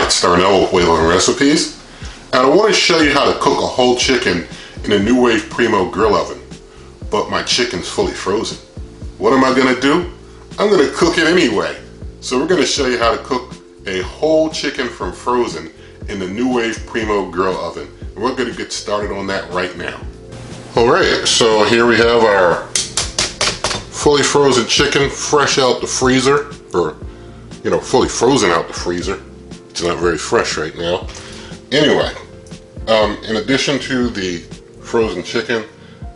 Alright, starting out with NuWave recipes. And I want to show you how to cook a whole chicken in a NuWave Primo Grill Oven. But my chicken's fully frozen. What am I going to do? I'm going to cook it anyway. So we're going to show you how to cook a whole chicken from frozen in the NuWave Primo Grill Oven. And we're going to get started on that right now. Alright, so here we have our fully frozen chicken fresh out the freezer, or fully frozen out the freezer. It's not very fresh right now. Anyway, in addition to the frozen chicken,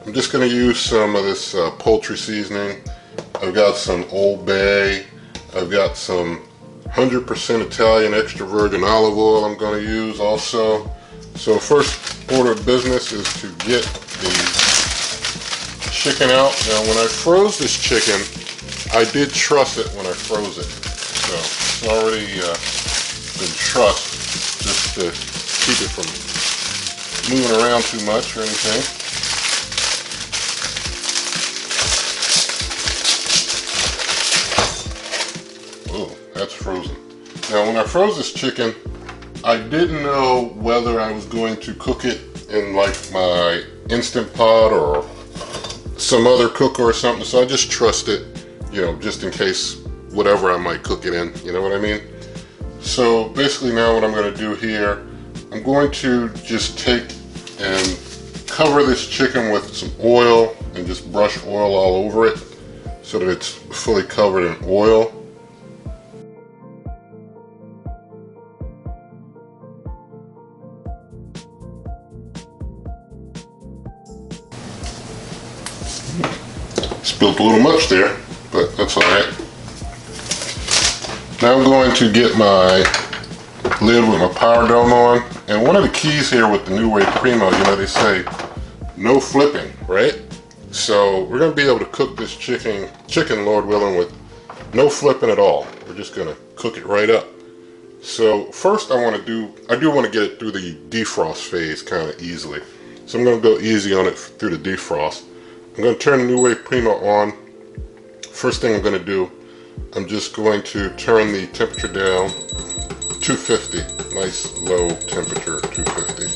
I'm just going to use some of this poultry seasoning. I've got some Old Bay. I've got some 100% Italian extra virgin olive oil I'm going to use also. So first order of business is to get the chicken out. Now when I froze this chicken, I did truss it when I froze it. So it's already been trussed just to keep it from moving around too much or anything. Oh, that's frozen. Now when I froze this chicken, I didn't know whether I was going to cook it in like my Instant Pot or some other cooker or something, so I just trussed it, just in case whatever I might cook it in, you know what I mean? So basically now what I'm going to do here, I'm going to just take and cover this chicken with some oil and just brush oil all over it so that it's fully covered in oil. Spilled a little much there, but that's alright. Now I'm going to get my lid with my power dome on, and one of the keys here with the NuWave Primo, they say no flipping, right? So we're going to be able to cook this chicken, Lord willing, with no flipping at all. We're just going to cook it right up. So first I do want to get it through the defrost phase kind of easily. So I'm going to go easy on it through the defrost. I'm going to turn the NuWave Primo on. First thing I'm going to do, I'm just going to turn the temperature down 250, nice low temperature 250.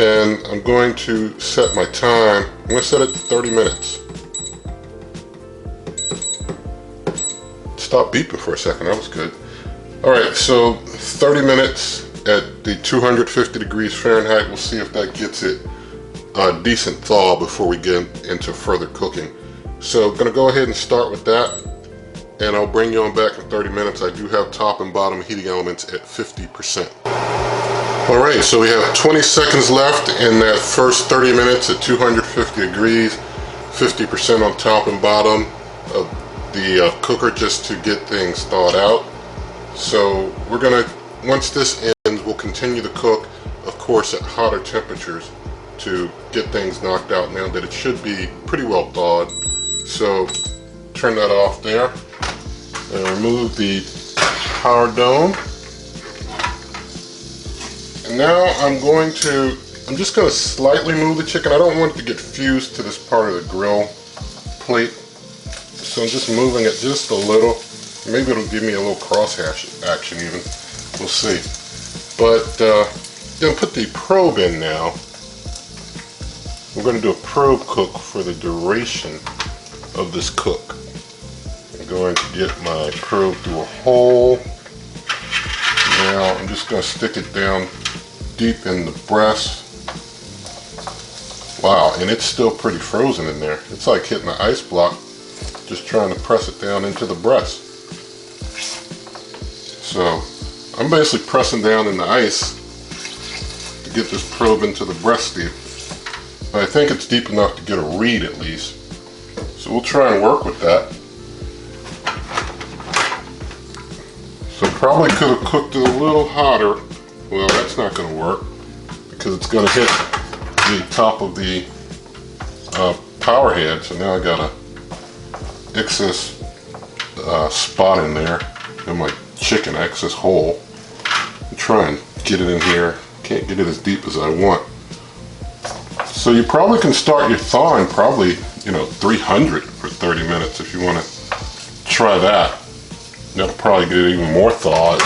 And I'm going to set my time, I'm going to set it to 30 minutes. Stop beeping for a second, that was good. Alright, so 30 minutes at the 250 degrees Fahrenheit, we'll see if that gets it a decent thaw before we get into further cooking. So I'm going to go ahead and start with that, and I'll bring you on back in 30 minutes. I do have top and bottom heating elements at 50%. Alright, so we have 20 seconds left in that first 30 minutes at 250 degrees, 50% on top and bottom of the cooker just to get things thawed out. So we're going to, once this ends, we'll continue to cook, of course, at hotter temperatures to get things knocked out now that it should be pretty well thawed. So turn that off there and remove the power dome. And now I'm just going to slightly move the chicken. I don't want it to get fused to this part of the grill plate. So I'm just moving it just a little. Maybe it'll give me a little cross action even. We'll see. But going to put the probe in now. We're going to do a probe cook for the duration of this cook. I'm going to get my probe through a hole. Now I'm just going to stick it down deep in the breast. Wow, and it's still pretty frozen in there. It's like hitting an ice block, just trying to press it down into the breast. So I'm basically pressing down in the ice to get this probe into the breast deep. But I think it's deep enough to get a read at least. So we'll try and work with that. So probably could have cooked it a little hotter. Well, that's not going to work because it's going to hit the top of the power head. So now I got a excess spot in there in my chicken, excess hole. I'm trying to get it in here. Can't get it as deep as I want. So you probably can start your thawing probably, 300 for 30 minutes if you want to try that. That'll probably get it even more thawed.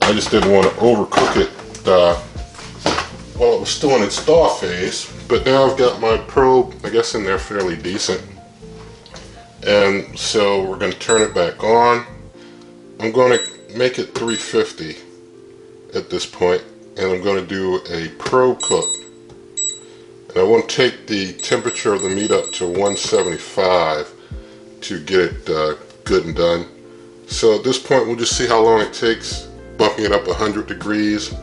I just didn't want to overcook it while it was still in its thaw phase. But now I've got my probe, I guess, in there fairly decent. And so we're going to turn it back on. I'm going to make it 350 at this point, and I'm going to do a probe cook. And I want to take the temperature of the meat up to 175 to get it good and done. So at this point we'll just see how long it takes, bumping it up 100 degrees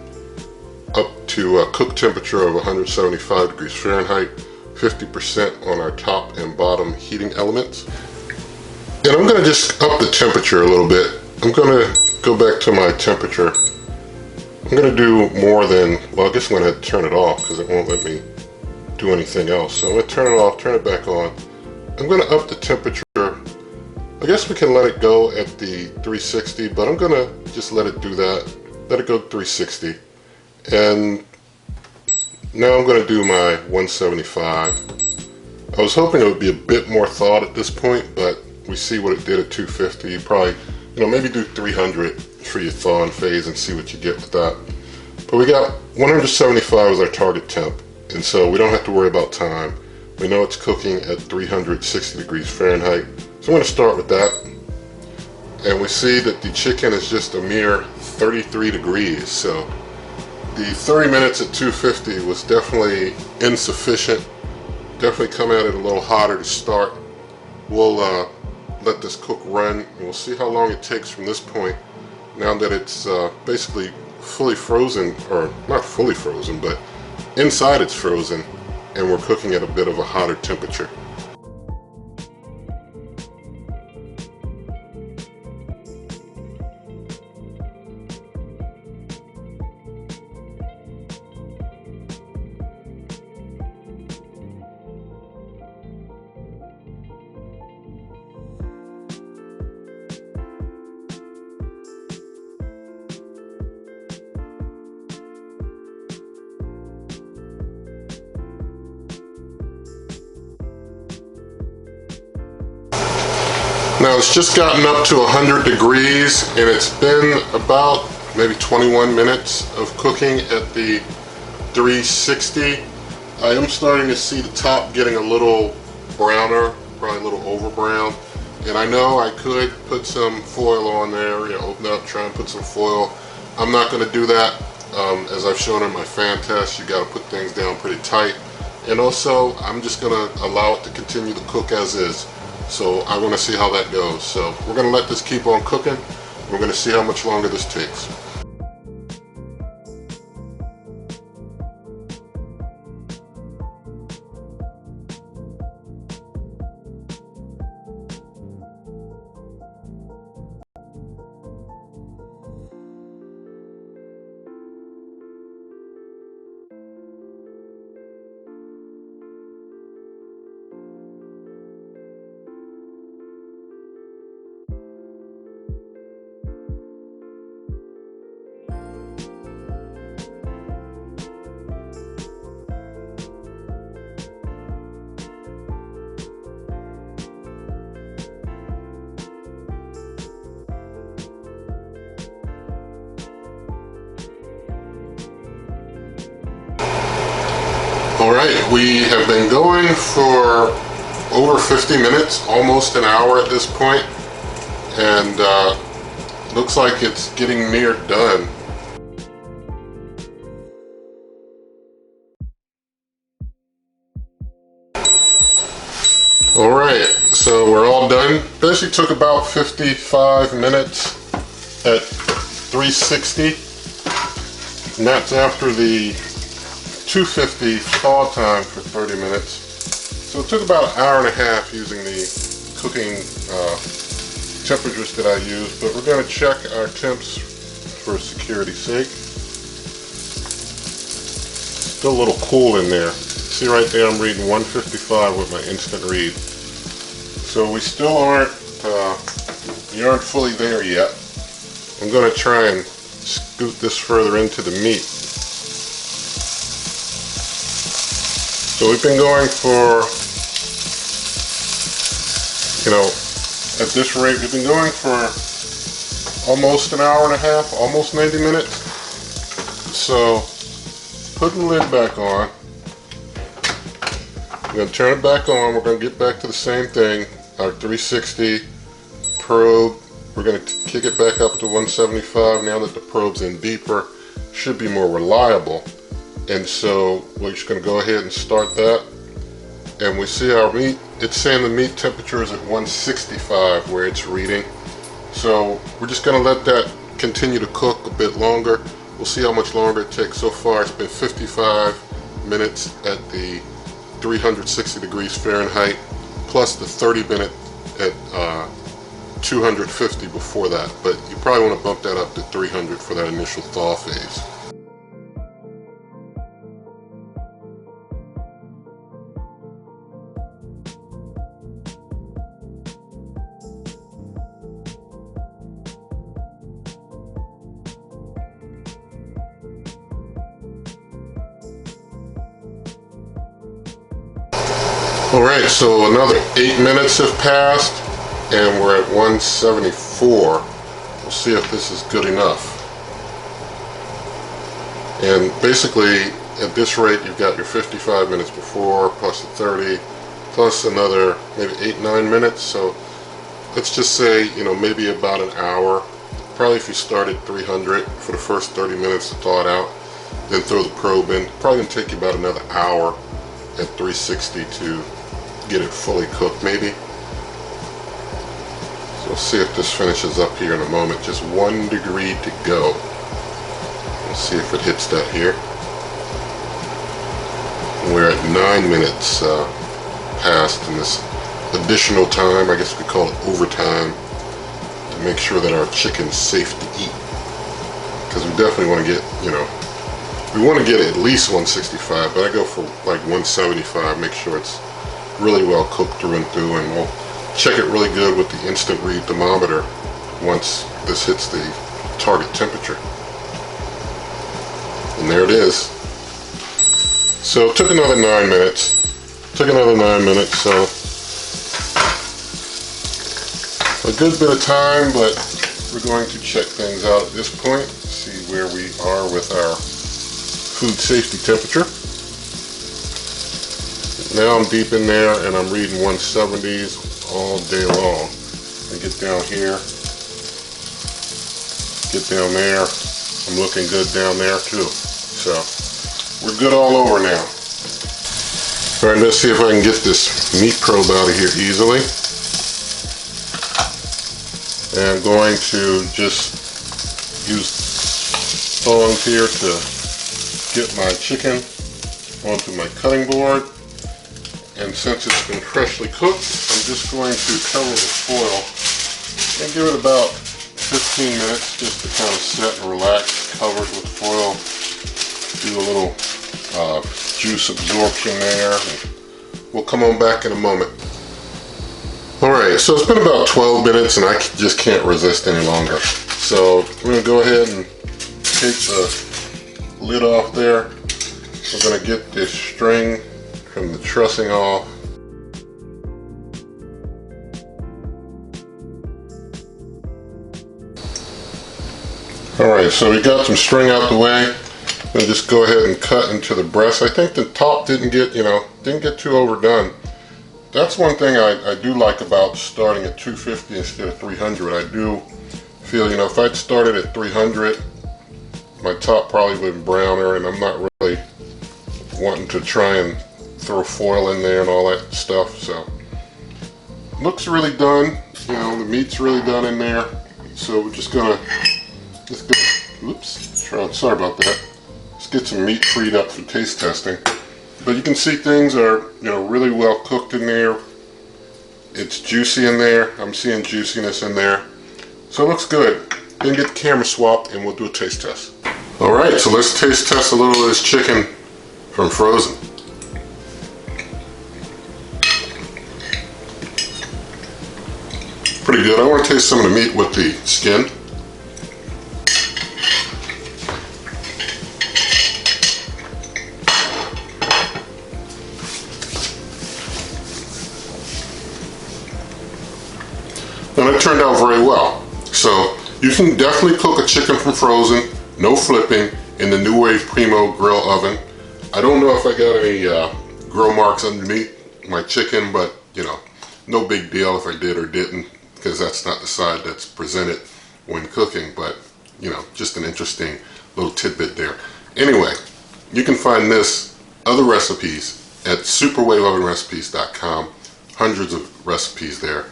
up to a cook temperature of 175 degrees Fahrenheit, 50% on our top and bottom heating elements. And I'm going to just up the temperature a little bit. I'm going to go back to my temperature. I'm going to do more than, well, I guess I'm going to turn it off because it won't let me do anything else. So I'm going to turn it off, turn it back on. I'm going to up the temperature. I guess we can let it go at the 360, but I'm going to just let it do that. Let it go 360. And now I'm going to do my 175. I was hoping it would be a bit more thawed at this point, but we see what it did at 250. You probably, maybe do 300 for your thawing phase and see what you get with that. But we got 175 as our target temp, and so we don't have to worry about time. We know it's cooking at 360 degrees Fahrenheit. So I'm going to start with that. And we see that the chicken is just a mere 33 degrees. So the 30 minutes at 250 was definitely insufficient. Definitely come at it a little hotter to start. We'll let this cook run, and we'll see how long it takes from this point, now that it's basically fully frozen, or not fully frozen, but inside it's frozen, and we're cooking at a bit of a hotter temperature. Now it's just gotten up to 100 degrees, and it's been about maybe 21 minutes of cooking at the 360. I am starting to see the top getting a little browner, probably a little over brown. And I know I could put some foil on there, open it up, try and put some foil. I'm not going to do that. As I've shown in my fan test, you got to put things down pretty tight. And also, I'm just going to allow it to continue to cook as is. So I want to see how that goes. So we're going to let this keep on cooking. We're going to see how much longer this takes. Alright, we have been going for over 50 minutes, almost an hour at this point, and looks like it's getting near done. Alright, so we're all done. Basically took about 55 minutes at 360, and that's after the 250 thaw time for 30 minutes. So it took about an hour and a half using the cooking temperatures that I used, but we're going to check our temps for security's sake. Still a little cool in there. See right there, I'm reading 155 with my instant read. So we still aren't fully there yet. I'm going to try and scoot this further into the meat. So we've been going for, at this rate, we've been going for almost an hour and a half, almost 90 minutes. So putting the lid back on. I'm going to turn it back on. We're going to get back to the same thing. Our 360 probe. We're going to kick it back up to 175 now that the probe's in deeper. Should be more reliable. And so we're just going to go ahead and start that. And we see our meat. It's saying the meat temperature is at 165 where it's reading. So we're just going to let that continue to cook a bit longer. We'll see how much longer it takes. So far it's been 55 minutes at the 360 degrees Fahrenheit, plus the 30 minute at 250 before that. But you probably want to bump that up to 300 for that initial thaw phase. Alright, so another 8 minutes have passed and we're at 174. We'll see if this is good enough. And basically at this rate you've got your 55 minutes before plus the 30 plus another maybe 8-9 minutes. So let's just say, you know, maybe about an hour. Probably if you start at 300 for the first 30 minutes to thaw it out, then throw the probe in. Probably going to take you about another hour at 360 to get it fully cooked maybe. So we'll see if this finishes up here in a moment. Just 1 degree to go. We'll see if it hits that here. We're at 9 minutes past in this additional time. I guess we call it overtime to make sure that our chicken's safe to eat. Because we definitely want to get, you know, we want to get at least 165, but I go for like 175, make sure it's really well cooked through and through, and we'll check it really good with the instant read thermometer once this hits the target temperature. And there it is. So it took another 9 minutes. So a good bit of time, but we're going to check things out at this point, see where we are with our food safety temperature. Now I'm deep in there and I'm reading 170s all day long. And get down here, get down there. I'm looking good down there too. So we're good all over now. All right, let's see if I can get this meat probe out of here easily. And I'm going to just use tongs here to get my chicken onto my cutting board. And since it's been freshly cooked, I'm just going to cover it with foil and give it about 15 minutes just to kind of set and relax. Cover it with foil, do a little juice absorption there, and we'll come on back in a moment. Alright, so it's been about 12 minutes and I just can't resist any longer. So we're going to go ahead and take the lid off there. We're going to get this string from the trussing off. Alright, so we got some string out the way. I'm going to just go ahead and cut into the breast. I think the top didn't get, didn't get too overdone. That's one thing I do like about starting at 250 instead of 300. I do feel, if I'd started at 300, my top probably would have been browner, and I'm not really wanting to try and throw foil in there and all that stuff. So looks really done. The meat's really done in there. So we're just gonna sorry about that. Let's get some meat freed up for taste testing. But you can see things are really well cooked in there. It's juicy in there. I'm seeing juiciness in there. So it looks good. Then get the camera swapped and we'll do a taste test. Alright, so let's taste test a little of this chicken from frozen. Pretty good. I want to taste some of the meat with the skin. And it turned out very well. So You can definitely cook a chicken from frozen, no flipping, in the NuWave Primo Grill Oven. I don't know if I got any grill marks underneath my chicken, but you know, no big deal if I did or didn't, because that's not the side that's presented when cooking, but you know, just an interesting little tidbit there. Anyway, you can find this, other recipes at superwaveovenrecipes.com. Hundreds of recipes there,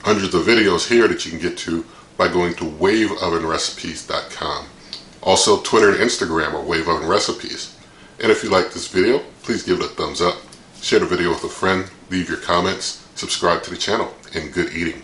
hundreds of videos here that you can get to by going to waveovenrecipes.com. Also, Twitter and Instagram are Wave Oven Recipes. And if you like this video, please give it a thumbs up, share the video with a friend, leave your comments, subscribe to the channel, and good eating.